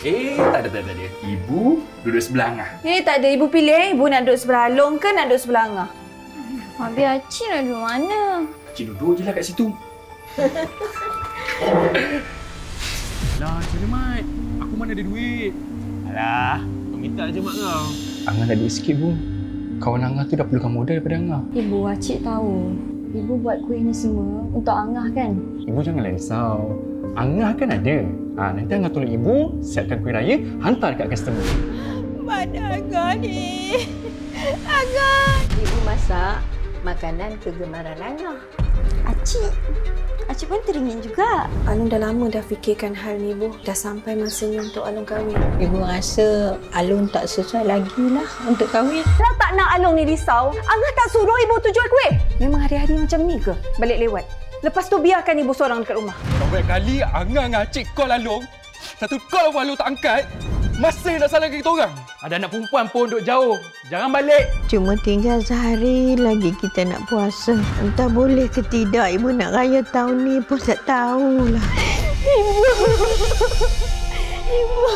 Tak ada. Ibu duduk sebelah Angah. Tak ada. Ibu pilih. Ibu nak duduk sebelah Along ke nak duduk sebelah Angah? Habis Acik nak duduk mana? Cik duduk je lah kat situ. Alah, macam mana, Mat? Aku mana ada duit? Alah, kau minta je mak kau. Angah ada duit sikit, Bu. Kawan Angah tu dah perlukan modal daripada Angah. Ibu, Acik tahu. Ibu buat kuih ni semua untuk Angah kan? Ibu janganlah risau. Angah kan ada. Nanti Angah tolong ibu siapkan kuih raya, hantar dekat customer. Mana Angah ni? Angah! Ibu masak makanan kegemaran Angah. Acik pun teringin juga. Along dah lama dah fikirkan hal ni, Bu. Dah sampai masanya untuk Along kahwin. Ibu rasa Alun tak sesuai lagi lah untuk kahwin. Kalau tak nak Along ni risau, Angah tak suruh ibu tu jual kuih. Memang hari-hari macam ni ke? Balik lewat. Lepas tu biarkan ibu seorang dekat rumah. Banyak kali Angah dengan Acik call Along. Satu call pun Along tak angkat. Masih nak salahkan kita orang. Ada anak perempuan pun duduk jauh. Jangan balik. Cuma tinggal sehari lagi kita nak puasa. Entah boleh ke tidak, ibu nak raya tahun ni pun tak tahulah. Ibu.